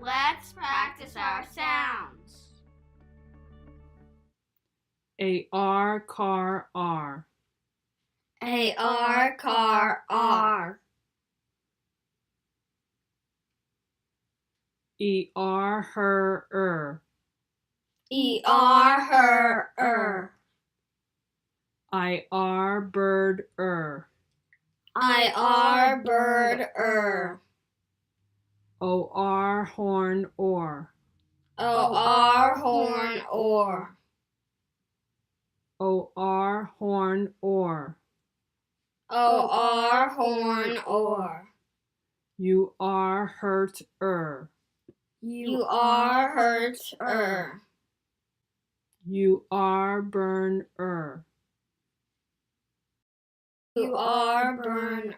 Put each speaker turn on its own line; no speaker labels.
Let's practice our sounds.
A-R, car, R.
A-R, car, R.
E-R, her,
E-R, her,
I-R, bird,
I-R, bird,
O-R, horn,
O-R, horn, or.
O-R, horn,
O-R, horn, or.
U-R, hurt,
U-R, hurt,
U-R, burn,
U-R, burn,